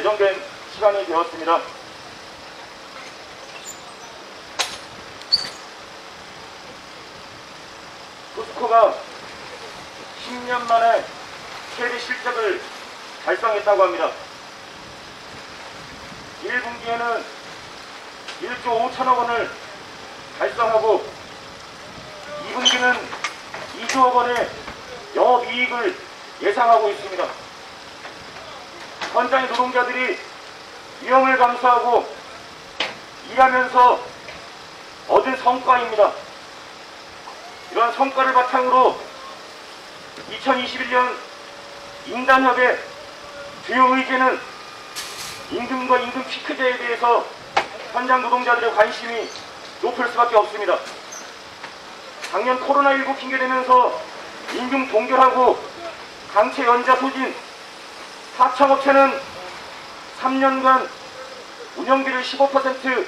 예정된 시간이 되었습니다. 포스코가 10년 만에 최대 실적을 달성했다고 합니다. 1분기에는 1조 5천억 원을 달성하고 2분기는 2조억 원의 영업이익을 예상하고 있습니다. 현장의 노동자들이 위험을 감수하고 일하면서 얻은 성과입니다. 이러한 성과를 바탕으로 2021년 인단협의 주요 의제는 임금과 임금 피크제에 대해서 현장 노동자들의 관심이 높을 수밖에 없습니다. 작년 코로나19 핑계대면서 임금 동결하고 강체 연자 소진, 하청업체는 3년간 운영비를 15%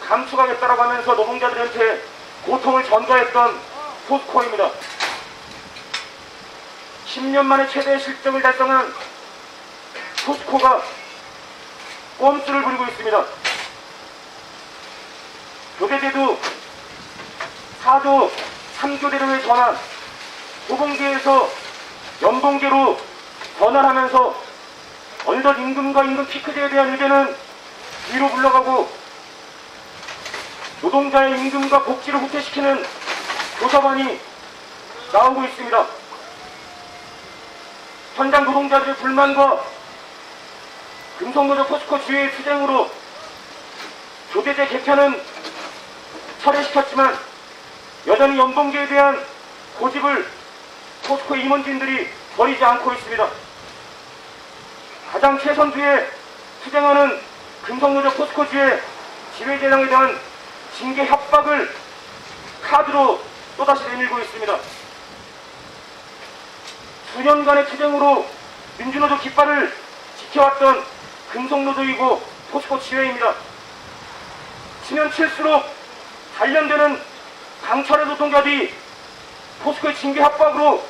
감축하겠다라고 하면서 노동자들한테 고통을 전가했던 포스코입니다. 10년 만에 최대 실적을 달성한 포스코가 꼼수를 부리고 있습니다. 교대제도 4조 3교대로의 전환, 소봉계에서 연봉계로 전환하면서 어느덧 임금과 임금 피크제에 대한 의제는 뒤로 물러가고 노동자의 임금과 복지를 후퇴시키는 조사관이 나오고 있습니다. 현장 노동자들의 불만과 금속노조 포스코 주의의 투쟁으로 교대제 개편은 철회시켰지만 여전히 연봉계에 대한 고집을 포스코 임원진들이 버리지 않고 있습니다. 가장 최선두에 투쟁하는 금속노조 포스코주의 지배재량에 대한 징계 협박을 카드로 또다시 내밀고 있습니다. 수년간의 투쟁으로 민주노조 깃발을 지켜왔던 금속노조이고 포스코 지회입니다. 치면 칠수록 단련되는 강철의 노동자들이 포스코의 징계 협박으로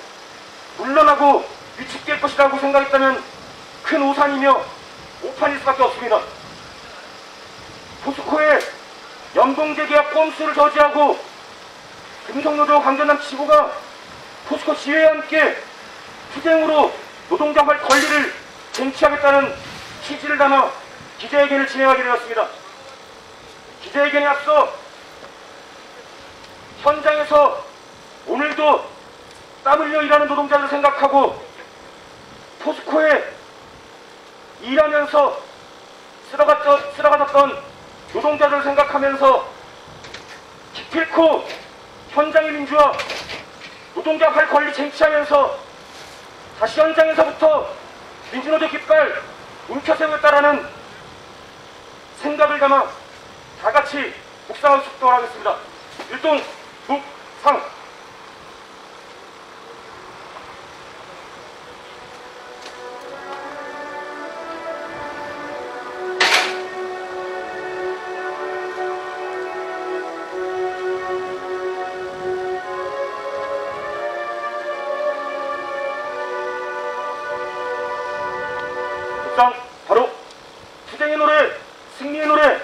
물러나고 위축될 것이라고 생각했다면 큰 오산이며 오판일 수밖에 없습니다. 포스코의 연봉제 계약 꼼수를 저지하고 금속노조 강전남 지부가 포스코 지회와 함께 투쟁으로 노동자 권리를 쟁취하겠다는 취지를 담아 기자회견을 진행하게 되었습니다. 기자회견에 앞서 현장에서 오늘도 땀 흘려 일하는 노동자를 생각하고 포스코에 일하면서 쓰러갔던 노동자들을 생각하면서 기필코 현장의 민주화, 노동자 권리 쟁취하면서 다시 현장에서부터 민주노조 깃발 움켜세우겠다라는 생각을 담아 다같이 묵상하고 싶도록 하겠습니다. 일동 묵상. 바로 투쟁의 노래, 승리의 노래,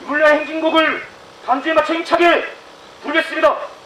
이불야의 행진곡을 반주에 맞춰 힘차게 부르겠습니다.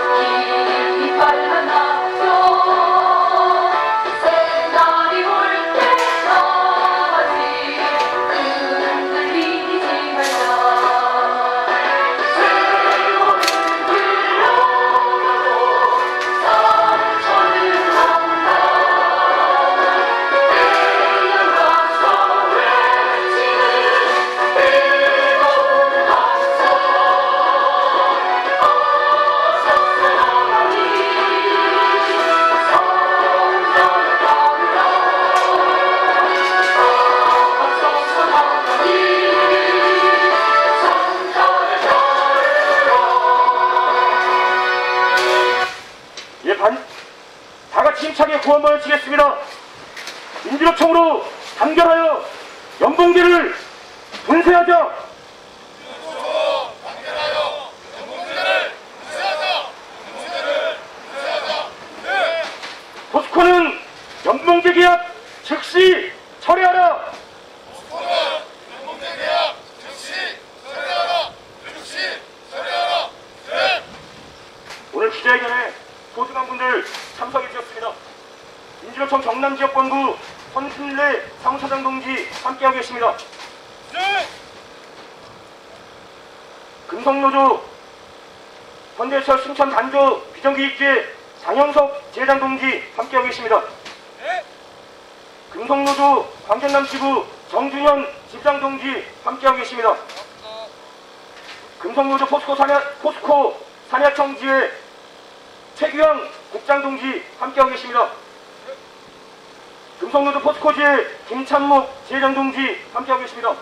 이 구원만을 치겠습니다. 민주노총으로 단결하여 연봉제를 분쇄하자. 포스코는 연봉제 계약 즉시 철회하라. 오늘 기자회견에 소중한 분들 참석해 주셨습니다. 민주노총 경남지역본부 선순례 사무처장 동지 함께하고 계십니다. 금성노조 현대철 순천 단조 비정규직제 장영석 지회장 동지 함께하고 계십니다. 금성노조 광전남 지부 정준현 지부장 동지 함께하고 계십니다. 금성노조 포스코 산야청 지회 최규영 국장 동지 함께하고 계십니다. 금성노조 포스코 지회 김찬목 지회장 동지 함께하고 계십니다.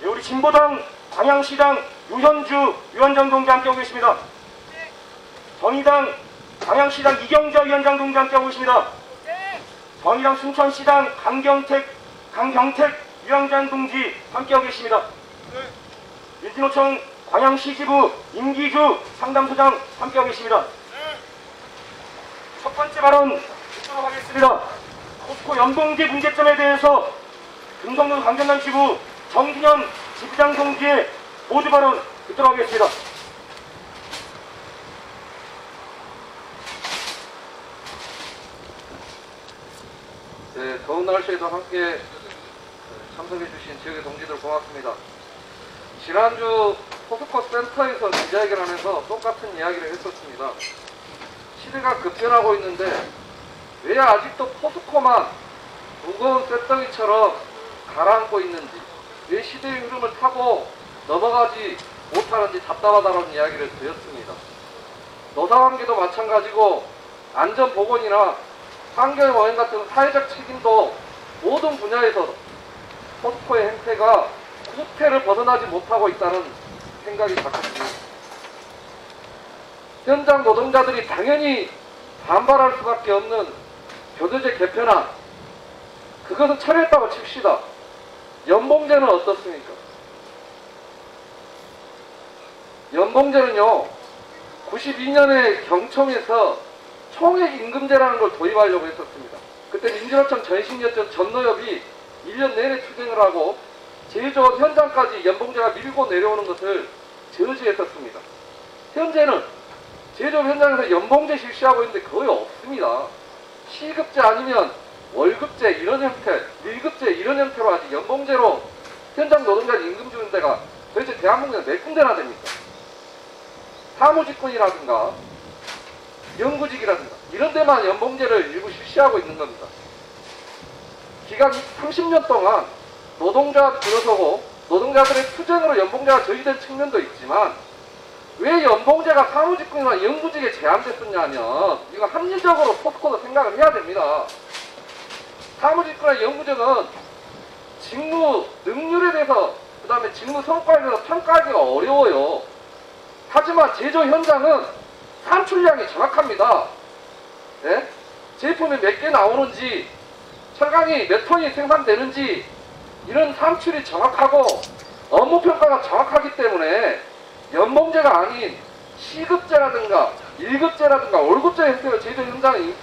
네, 우리 진보당 광양시당 유현주 위원장 동지 함께하고 계십니다. 정의당 광양시당 이경자 위원장 동지 함께하고 계십니다. 정의당 순천시당 강경택 위원장 동지 함께하고 계십니다. 민주노총 광양시지부 임기주 상담소장 함께하고 계십니다. 첫 번째 발언 듣도록 하겠습니다. 포스코 연봉제 문제점에 대해서 금성노조 광전남 지부 정준현 지부장 동지의 모두 발언 듣도록 하겠습니다. 네, 더운 날씨에도 함께 참석해주신 지역의 동지들 고맙습니다. 지난주 포스코 센터에서 기자회견하면서 똑같은 이야기를 했었습니다. 시대가 급변하고 있는데 왜 아직도 포스코만 무거운 쇳덩이처럼 가라앉고 있는지, 왜 시대의 흐름을 타고 넘어가지 못하는지 답답하다는 이야기를 드렸습니다. 노사관계도 마찬가지고 안전보건이나 환경오염 같은 사회적 책임도 모든 분야에서 포스코의 행태가 구태를 벗어나지 못하고 있다는 생각이 자꾸 듭니다. 현장 노동자들이 당연히 반발할 수밖에 없는 교도제 개편안, 그것은 철회했다고 칩시다. 연봉제는 어떻습니까? 연봉제는요, 92년에 경총에서 총액임금제라는 걸 도입하려고 했었습니다. 그때 민주노총 전신이었던 전노협이 1년 내내 투쟁을 하고 제조업 현장까지 연봉제가 밀고 내려오는 것을 저지했었습니다. 현재는 제조업 현장에서 연봉제 실시하고 있는데 거의 없습니다. 시급제 아니면 월급제 이런 형태, 밀급제 이런 형태로 하지 연봉제로 현장 노동자들 임금 주는 데가 도대체 대한민국에 몇 군데나 됩니까? 사무직군이라든가 연구직이라든가 이런 데만 연봉제를 일부 실시하고 있는 겁니다. 기간 30년 동안 노동자 들어서고 노동자들의 투쟁으로 연봉제가 저지된 측면도 있지만 왜 연봉제가 사무직군이나 연구직에 제한됐었냐면 이거 합리적으로 포스코도 생각을 해야 됩니다. 사무직군이나 연구직은 직무 능률에 대해서 그 다음에 직무 성과에 대해서 평가하기가 어려워요. 하지만 제조 현장은 산출량이 정확합니다. 네? 제품이 몇 개 나오는지, 철강이 몇 톤이 생산되는지 이런 산출이 정확하고 업무 평가가 정확하기 때문에 연봉제가 아닌 시급제라든가 1급제라든가 월급제 형태로 제조 현장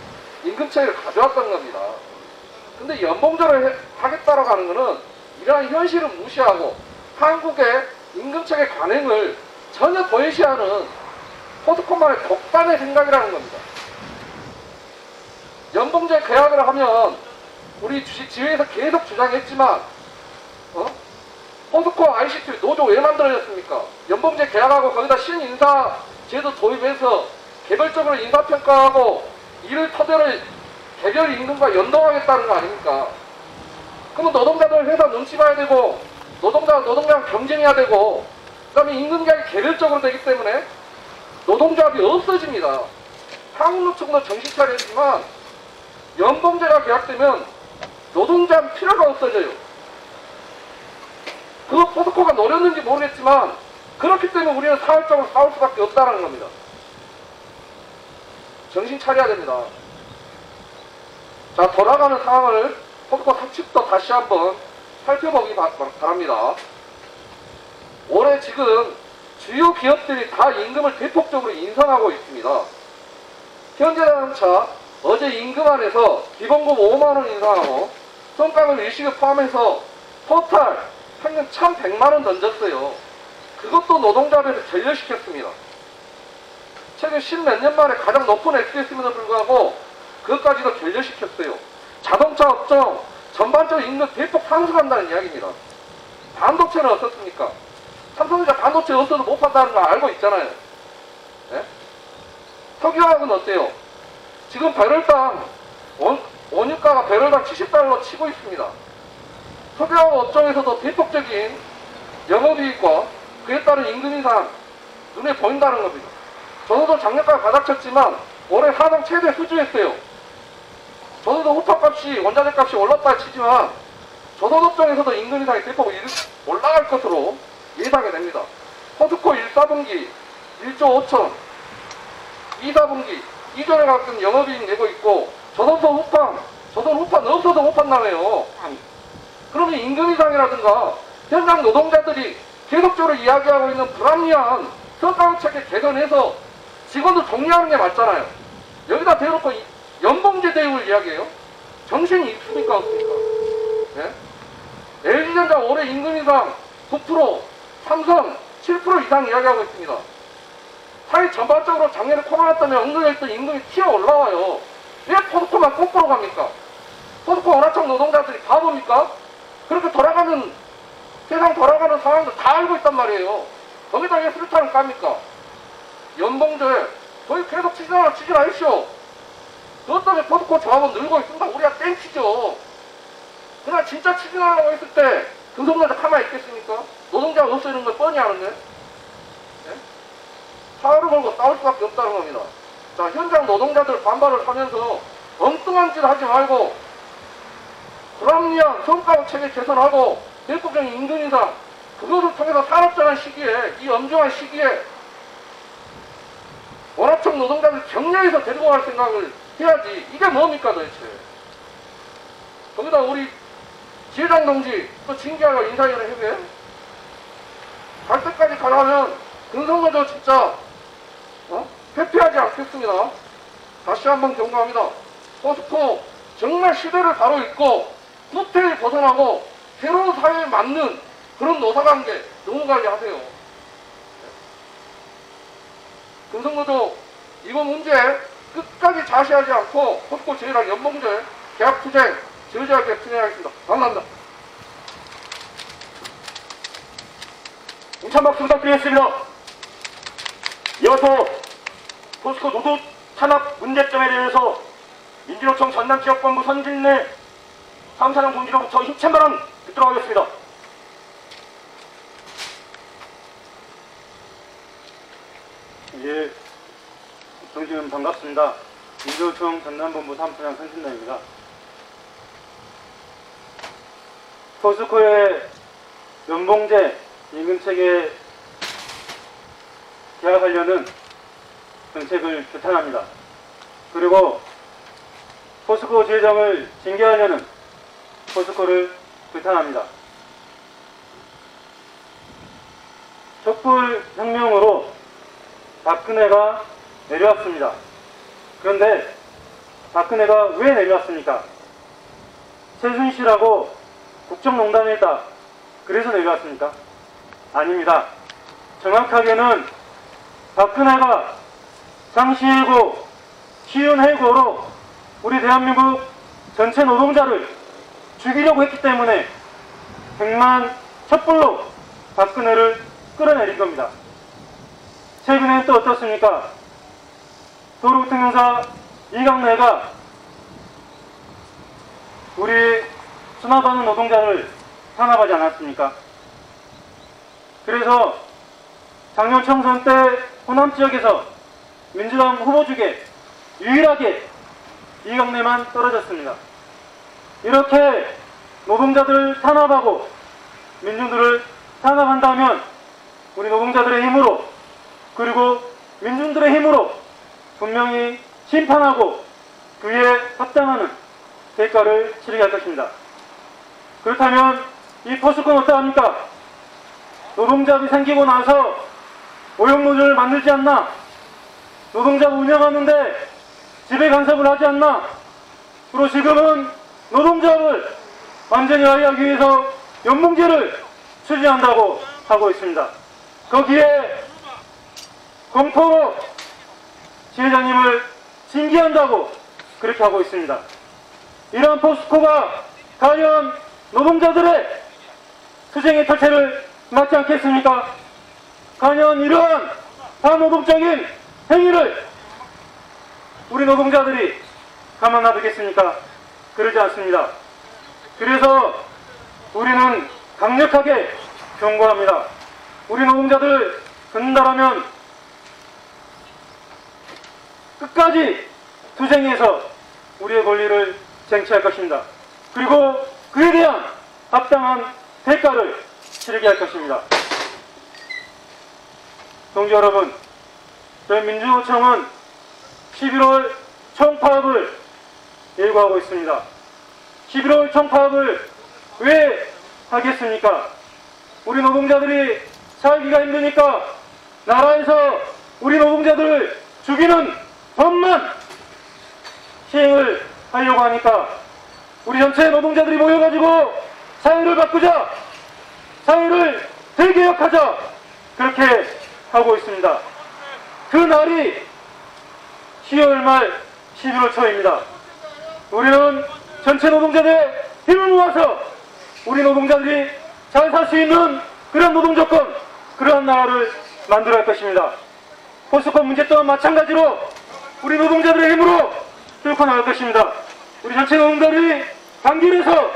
임금 차이를 가져왔던 겁니다. 근데 연봉제를 하겠다라고 하는 것은 이러한 현실을 무시하고 한국의 임금체계 관행을 전혀 도외시하는 포스코만의 독단의 생각이라는 겁니다. 연봉제 계약을 하면 우리 지회에서 계속 주장했지만 포스코 ICT 노조 왜 만들어졌습니까? 연봉제 계약하고 거기다 신인사 제도 도입해서 개별적으로 인사평가하고 이를 토대로 개별 임금과 연동하겠다는 거 아닙니까? 그러면 노동자들 회사 눈치 봐야 되고 노동자랑 경쟁해야 되고 그 다음에 임금 계약이 개별적으로 되기 때문에 노동조합이 없어집니다. 한국노총도 정신 차리지만 연봉제가 계약되면 노동조합 필요가 없어져요. 그거 포스코가 노렸는지 모르겠지만 그렇기 때문에 우리는 사회적으로 싸울 수밖에 없다는 겁니다. 정신 차려야 됩니다. 자, 돌아가는 상황을 포스코 사측도 다시 한번 살펴보기 바랍니다. 올해 지금 주요 기업들이 다 임금을 대폭적으로 인상하고 있습니다. 현대자동차 어제 임금안에서 기본급 5만원 인상하고 성과급 일시급 포함해서 토탈 평균 1,100만원 던졌어요. 그것도 노동자들을 결렬시켰습니다. 최근 10몇 년 만에 가장 높은 액수였음에도 불구하고 그것까지도 결렬시켰어요. 자동차 업종 전반적으로 임금 대폭 상승한다는 이야기입니다. 반도체는 어떻습니까? 삼성전자 반도체 없어도 못 판다는 거 알고 있잖아요. 네? 석유화학은 어때요? 지금 배럴당 원유가가 배럴당 70달러 치고 있습니다. 석유화학 업종에서도 대폭적인 영업이익과 그에 따른 임금 인상 눈에 보인다는 겁니다. 저도 작년까지 바닥쳤지만 올해 사상 최대 수주했어요. 저도 호타값이 원자재 값이 올랐다 치지만 조선업종에서도 임금 인상이 대폭 올라갈 것으로 예상이 됩니다. 포스코 1, 4분기 1조 5천, 2, 4분기 이전에 같은 영업이익 내고 있고 조선 후판 없어도 못 판다며요. 그러면 임금 인상이라든가 현장 노동자들이 계속적으로 이야기하고 있는 불합리한 성과급 체계 개선해서 직원들 정리하는 게 맞잖아요. 여기다 대놓고 연봉제 대우를 이야기해요. 정신이 있습니까 없습니까? 네? LG전자 올해 임금 인상 9%, 삼성 7% 이상 이야기하고 있습니다. 사회 전반적으로 작년에 코로나 때문에 엉덩이했던 임금이 튀어 올라와요. 왜 포스코만 거꾸로 갑니까? 포스코 원화청 노동자들이 바보입니까? 그렇게 세상 돌아가는 상황도 다 알고 있단 말이에요. 거기다 왜 수류탄을 깝니까? 연봉제 거의 계속 추진하십시오. 그것 때문에 포스코 조합은 늘고 있습니다. 우리가 땡치죠. 그냥 진짜 추진하려고 했을 때 금속노조 가만히 있겠습니까? 노동자가 없어지는 걸 뻔히 아는데. 네? 사활을 걸고 싸울 수밖에 없다는 겁니다. 자, 현장 노동자들 반발을 하면서 엉뚱한 짓 하지 말고 불합리한 성과급 체계 개선하고 대폭적인 임금 인상 그것을 통해서 산업전환 시기에 이 엄중한 시기에 원합청 노동자들 격려해서 데리고 갈 생각을 해야지. 이게 뭡니까 도대체. 거기다 우리 지회장 동지 또 징계하고 인사위원회 협의회 갈 때까지 가려면 금속노조 진짜 회피하지 않겠습니다. 다시 한번 경고합니다. 포스코 정말 시대를 바로 읽고 후퇴를 벗어나고 새로운 사회에 맞는 그런 노사관계 노무관리하세요. 금속노조 이번 문제 끝까지 자시하지 않고 포스코 제의랑 연봉제 계약투쟁 저지하게 진행하겠습니다. 감사합니다. 우찬박수 부탁드리겠습니다. 이어서 포스코 노조 탄압 문제점에 대해서 민주노총 전남지역본부 선진내 사무차장 동지로부터 힘찬 발언 듣도록 하겠습니다. 예, 동지님 반갑습니다. 민주노총 전남본부 사무차장 선진내입니다. 포스코의 연봉제 임금체계 계약하려는 정책을 규탄합니다. 그리고 포스코 지회장을 징계하려는 포스코를 규탄합니다. 촛불혁명으로 박근혜가 내려왔습니다. 그런데 박근혜가 왜 내려왔습니까? 최순실하고 국정농단을 했다. 그래서 내려왔습니까? 아닙니다. 정확하게는 박근혜가 장시해고, 쉬운 해고로 우리 대한민국 전체 노동자를 죽이려고 했기 때문에 100만 촛불로 박근혜를 끌어내린 겁니다. 최근엔 또 어떻습니까? 도로교통공사 이강래가 우리 수납하는 노동자를 탄압하지 않았습니까? 그래서 작년 총선 때 호남 지역에서 민주당 후보 중에 유일하게 이강래만 떨어졌습니다. 이렇게 노동자들을 탄압하고 민중들을 탄압한다면 우리 노동자들의 힘으로 그리고 민중들의 힘으로 분명히 심판하고 그에 합당하는 대가를 치르게 할 것입니다. 그렇다면 이 포스코는 어떠합니까? 노동자들이 생기고 나서 고용노조를 만들지 않나? 노동자가 운영하는데 지배 간섭을 하지 않나? 그리고 지금은 노동자를 완전히 화해하기 위해서 연봉제를 추진한다고 하고 있습니다. 거기에 공포로 지회장님을 징계한다고 그렇게 하고 있습니다. 이러한 포스코가 과연 노동자들의 투쟁의 털채를 맞지 않겠습니까? 과연 이러한 반노동적인 행위를 우리 노동자들이 가만 놔두겠습니까? 그러지 않습니다. 그래서 우리는 강력하게 경고합니다. 우리 노동자들 끝난다라면 끝까지 투쟁해서 우리의 권리를 쟁취할 것입니다. 그리고 그에 대한 합당한 대가를 치르게 할 것입니다. 동지 여러분, 저희 민주노총은 11월 총파업을 예고하고 있습니다. 11월 총파업을 왜 하겠습니까? 우리 노동자들이 살기가 힘드니까 나라에서 우리 노동자들을 죽이는 법만 시행을 하려고 하니까 우리 전체 노동자들이 모여가지고 사회를 바꾸자, 사회를 대개혁하자, 그렇게 하고 있습니다. 그 날이 10월 말 11월 초입니다. 우리는 전체 노동자들의 힘을 모아서 우리 노동자들이 잘 살 수 있는 그런 노동조건, 그러한 나라를 만들어야 할 것입니다. 포스코 문제 또한 마찬가지로 우리 노동자들의 힘으로 뚫고 나갈 것입니다. 우리 전체 노동자들이 단결해서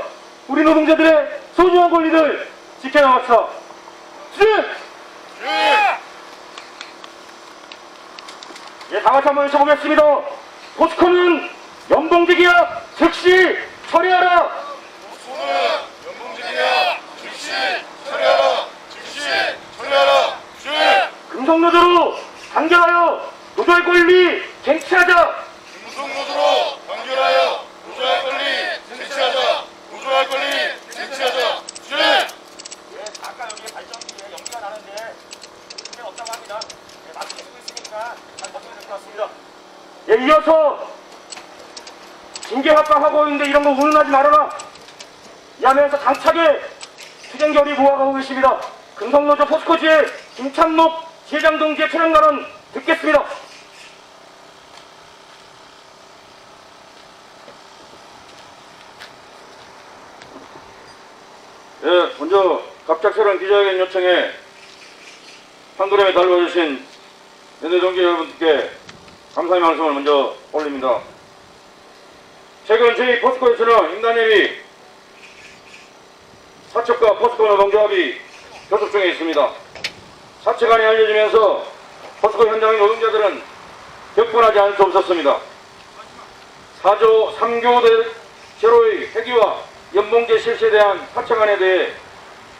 우리 노동자들의 소중한 권리를 지켜나갑시다. 예, 다 같이 한번 외쳐보겠습니다. 포스코는 연봉제 계약 즉시 처리하라. 포스코는 연봉제 계약 즉시 처리하라. 즉시 처리하라. 금속노조로 단결하여 노조의 권리 쟁취하자. 금속노조로 단결하여 노조할 권리 쟁취하자. 노조할 권리 쟁취하자. 예, 아까 여기 발전기에 연기가 나는데 문제 없다고 합니다. 예, 마스크 쓰고 있으니까 잘 버티면 될 것 같습니다. 예, 이어서 징계 합방하고 있는데 이런 거 운운하지 말아라. 이 하면서 당차게 투쟁 결의 모아가고 계십니다. 금속노조 포스코지의 김찬록 지회장 동지의 촬영관은 듣겠습니다. 예, 먼저 갑작스러운 기자회견 요청에 판도림에 달려주신 연대 동지 여러분께 감사의 말씀을 먼저 올립니다. 최근 저희 포스코에서는 인단협의 사측과 포스코 노동조합이 교섭 중에 있습니다. 사측안이 알려지면서 포스코 현장의 노동자들은 격분하지 않을 수 없었습니다. 4조 3교대 제로의 회기와 연봉제 실시에 대한 사측안에 대해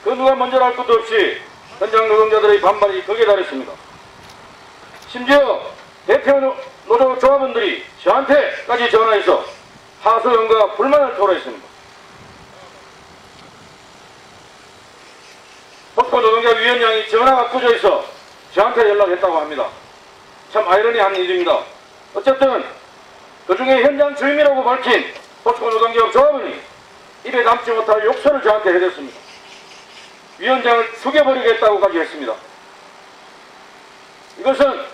그 누가 먼저 할 것도 없이 현장 노동자들의 반발이 극에 달했습니다. 심지어 대표 노조 조합원들이 저한테까지 전화해서 하소연과 불만을 토로했습니다. 포스코 노동자 위원장이 전화가 꺼져 있어 저한테 연락했다고 합니다. 참 아이러니한 일입니다. 어쨌든 그 중에 현장 주임이라고 밝힌 포스코 노동기업 조합원이 입에 담지 못할 욕설을 저한테 해댔습니다. 위원장을 죽여버리겠다고까지 했습니다. 이것은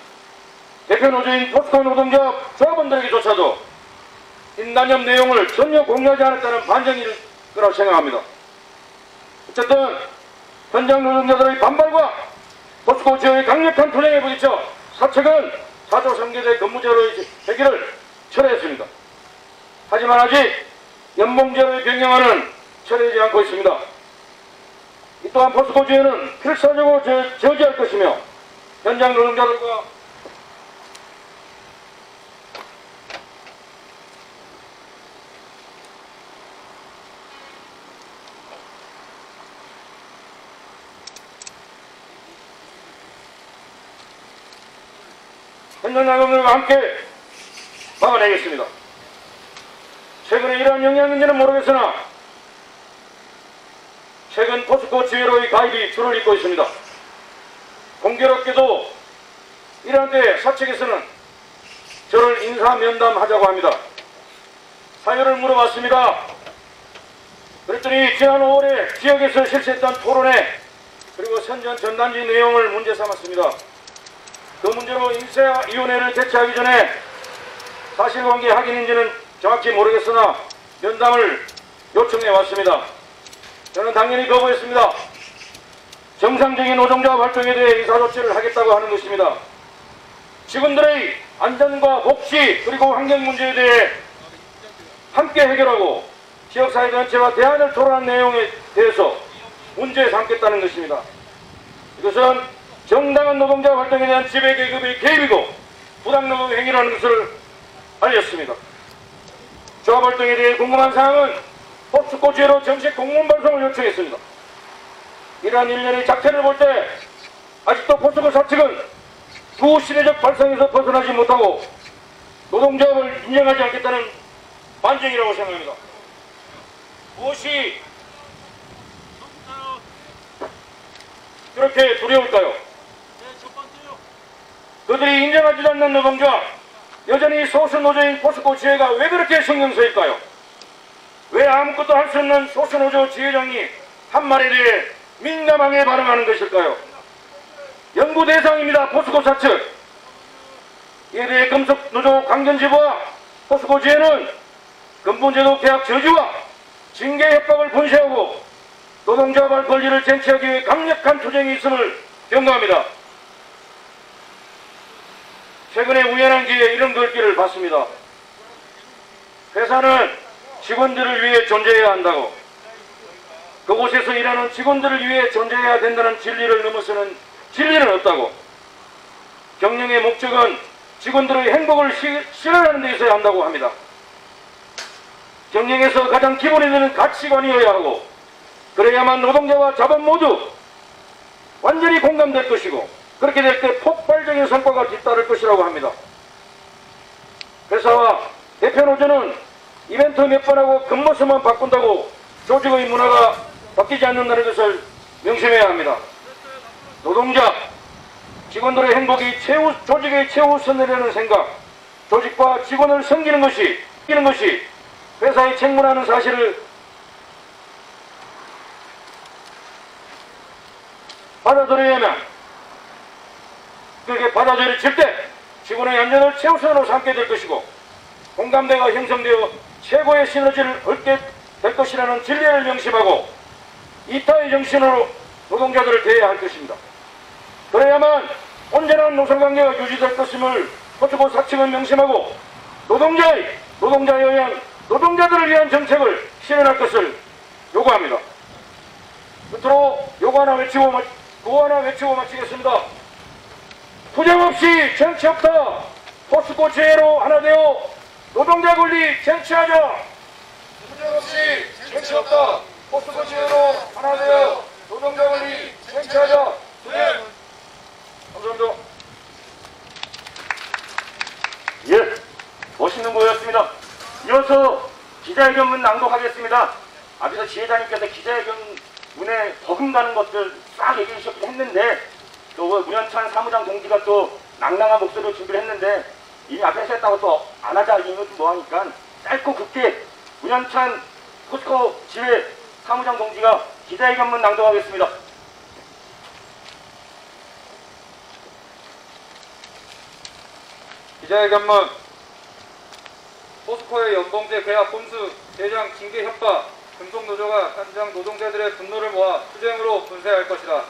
대표 노조인 포스코 노동자 조합원들에게조차도 인단협 내용을 전혀 공유하지 않았다는 반증일 거라고 생각합니다. 어쨌든 현장 노동자들의 반발과 포스코 지역의 강력한 투쟁에 부딪혀 사측은 4조 3교대 근무제로의 해결을 철회했습니다. 하지만 아직 연봉제로의 변경안은 철회하지 않고 있습니다. 이 또한 포스코 지회는 필사적으로 저지할 것이며 현장 노동자들과 현장 노동자들과 함께 막아내겠습니다. 최근에 이러한 영향인지는 모르겠으나 최근 포스코 지회로의 가입이 줄을 잇고 있습니다. 공교롭게도 이러한 때에 사측에서는 저를 인사 면담하자고 합니다. 사유를 물어봤습니다. 그랬더니 지난 5월에 지역에서 실시했던 토론회 그리고 선전 전단지 내용을 문제 삼았습니다. 그 문제로 인사위원회를 개최하기 전에 사실관계 확인인지는 정확히 모르겠으나 면담을 요청해 왔습니다. 저는 당연히 거부했습니다. 정상적인 노동자 활동에 대해 의사조치를 하겠다고 하는 것입니다. 직원들의 안전과 복지 그리고 환경 문제에 대해 함께 해결하고 지역사회단체와 대안을 토론한 내용에 대해서 문제 삼겠다는 것입니다. 이것은 정당한 노동자 활동에 대한 지배계급의 개입이고 부당노동 행위라는 것을 알렸습니다. 조합활동에 대해 궁금한 사항은 포스코 지회로 정식 공문 발송을 요청했습니다. 이러한 일련의 작태를 볼 때 아직도 포스코 사측은 부시대적 발상에서 벗어나지 못하고 노동조합을 인정하지 않겠다는 반증이라고 생각합니다. 무엇이 그렇게 두려울까요? 그들이 인정하지 않는 노동자, 여전히 소수 노조인 포스코 지회가 왜 그렇게 신경 쓰일까요? 왜 아무것도 할 수 없는 소수 노조 지회장이 한 말에 대해 민감하게 반응하는 것일까요? 연구 대상입니다. 포스코 사측. 이에 대해 금속노조 강견지부와 포스코 지회는 근본제도 계약 저지와 징계 협박을 분쇄하고 노동조합할 권리를 쟁취하기 위해 강력한 투쟁이 있음을 경고합니다. 최근에 우연한 기회에 이런 글귀를 봤습니다. 회사는 직원들을 위해 존재해야 한다고, 그곳에서 일하는 직원들을 위해 존재해야 된다는 진리를 넘어서는 진리는 없다고, 경영의 목적은 직원들의 행복을 실현하는 데 있어야 한다고 합니다. 경영에서 가장 기본에 있는 가치관이어야 하고, 그래야만 노동자와 자본 모두 완전히 공감될 것이고, 그렇게 될 때 폭발적인 성과가 뒤따를 것이라고 합니다. 회사와 대표 노조는 이벤트 몇 번 하고 겉모습만 바꾼다고 조직의 문화가 바뀌지 않는다는 것을 명심해야 합니다. 노동자, 직원들의 행복이 조직의 최우선이라는 생각, 조직과 직원을 섬기는 것이 회사의 책무라는 사실을 받아들여야만, 그렇게 받아들여질 때 직원의 안전을 최우선으로 삼게 될 것이고, 공감대가 형성되어 최고의 시너지를 얻게 될 것이라는 진리를 명심하고 이타의 정신으로 노동자들을 대해야 할 것입니다. 그래야만 온전한 노선관계가 유지될 것임을 포스코 사측은 명심하고 노동자에 의한 노동자들을 위한 정책을 실현할 것을 요구합니다. 끝으로 요구 하나 외치고 마치겠습니다. 투쟁 없이 정치 없다. 포스코 지회로 하나 되어 노동자 권리 쟁취하자. 투쟁 없이 정치 없다. 포스코 지회로 하나 되어 노동자 권리 쟁취하자. 투쟁. 감사합니다. 예, 멋있는 모였습니다. 이어서 기자회견문 낭독하겠습니다. 앞에서 지회장님께서 기자회견문에 버금가는 것들 싹 얘기해 주셨긴 했는데, 또 문현찬 사무장 동지가 또 낭낭한 목소리로 준비를 했는데 이미 앞에서 했다고 또 안 하자 이거 좀 뭐하니까 짧고 굵게 문현찬 포스코 지회 사무장 동지가 기자회견문 낭독하겠습니다. 기자회견문. 포스코의 연봉제 계약 꼼수, 대장 징계 협박, 금속노조가 현장 노동자들의 분노를 모아 투쟁으로 분쇄할 것이다.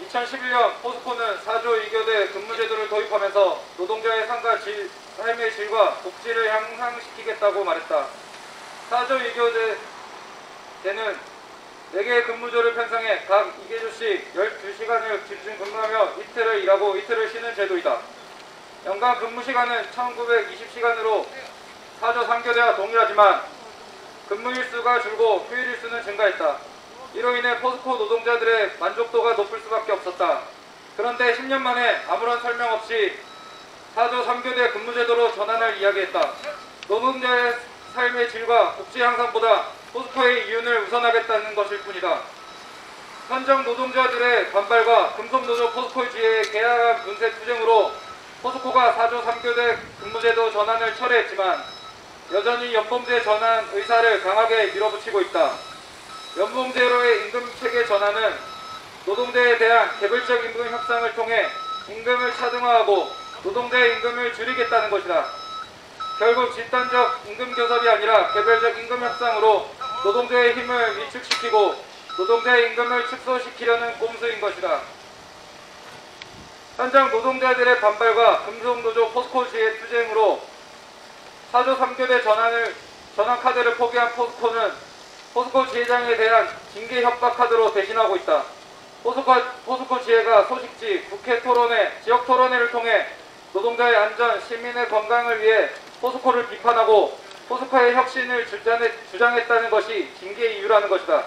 2011년 포스코는 4조 2교대 근무제도를 도입하면서 노동자의 삶의 질과 복지를 향상시키겠다고 말했다. 4조 2교대는 4개의 근무조를 편성해 각 2개조씩 12시간을 집중 근무하며 이틀을 일하고 이틀을 쉬는 제도이다. 연간 근무시간은 1920시간으로 4조 3교대와 동일하지만 근무일수가 줄고 휴일일수는 증가했다. 이로 인해 포스코 노동자들의 만족도가 높을 수밖에 없었다. 그런데 10년 만에 아무런 설명 없이 4조 3교대 근무제도로 전환을 이야기했다. 노동자의 삶의 질과 복지 향상보다 포스코의 이윤을 우선하겠다는 것일 뿐이다. 현장 노동자들의 반발과 금속노조 포스코 지혜의 계약안 분쇄 투쟁으로 포스코가 4조 3교대 근무제도 전환을 철회했지만 여전히 연봉제 전환 의사를 강하게 밀어붙이고 있다. 연봉제로의 임금체계 전환은 노동자에 대한 개별적 임금 협상을 통해 임금을 차등화하고 노동자의 임금을 줄이겠다는 것이다. 결국 집단적 임금 교섭이 아니라 개별적 임금 협상으로 노동자의 힘을 위축시키고 노동자의 임금을 축소시키려는 꼼수인 것이다. 현장 노동자들의 반발과 금속노조 포스코 지혜 투쟁으로 4조 3교대 전환 카드를 포기한 포스코는 포스코 지회장에 대한 징계 협박 카드로 대신하고 있다. 포스코 지회가 소식지, 국회 토론회, 지역 토론회를 통해 노동자의 안전, 시민의 건강을 위해 포스코를 비판하고 포스코의 혁신을 주장했다는 것이 징계의 이유라는 것이다.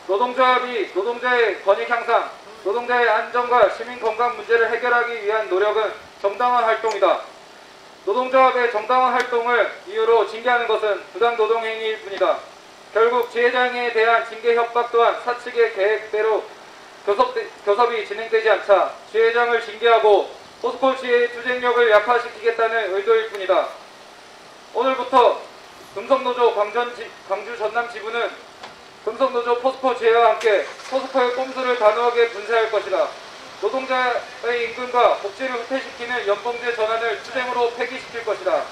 노동조합이 노동자의 권익 향상, 노동자의 안전과 시민 건강 문제를 해결하기 위한 노력은 정당한 활동이다. 노동조합의 정당한 활동을 이유로 징계하는 것은 부당 노동행위일 뿐이다. 결국 지회장에 대한 징계 협박 또한 사측의 계획대로 교섭이 진행되지 않자 지회장을 징계하고 포스코 지회의 투쟁력을 약화시키겠다는 의도일 뿐이다. 오늘부터 금속노조 광주 전남 지부는 금속노조 포스코 지회와 함께 포스코의 꼼수를 단호하게 분쇄할 것이다. 노동자의 임금과 복지를 후퇴시키는 연봉제 전환을 투쟁으로 폐기시킬 것이다.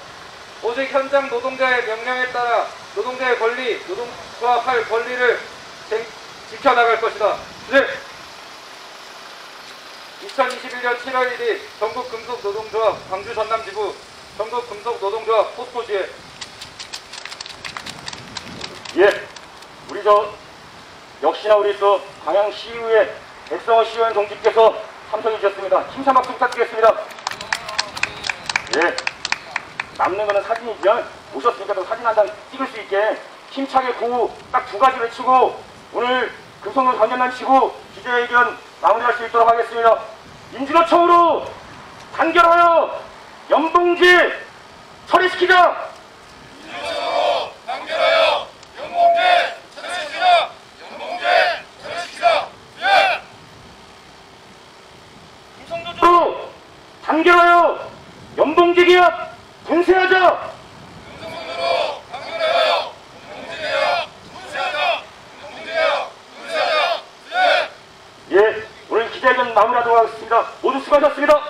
오직 현장 노동자의 명령에 따라 노동자의 권리, 노동조합할 권리를 지켜나갈 것이다. 네. 2021년 7월 1일 전국금속노동조합 광주 전남지부 전국금속노동조합 포스코지회. 예, 역시나 우리 광양시의회 백성호 시의원 동지께서 참석해 주셨습니다. 힘찬 박수 부탁드리겠습니다. 예, 남는 거는 사진이죠. 오셨으니까 또 사진 한 장 찍을 수 있게 힘차게 구호 딱 두 가지 외치고 오늘 금속노조 관련한 지구 기자회견 마무리할 수 있도록 하겠습니다. 민주노총으로 단결하여 연봉제 처리시키자. 민주노총으로 단결하여 연봉제 처리시키자. 연봉제 처리시키자. 예. 금속노조로 단결하여 연봉제 계약 분쇄하자. 금속노조로 단결하여 연봉제 계약 분쇄하자. 연봉제 계약 분쇄하자. 예. 예, 오늘 기자회견 마무리하도록 하겠습니다. 모두 수고하셨습니다.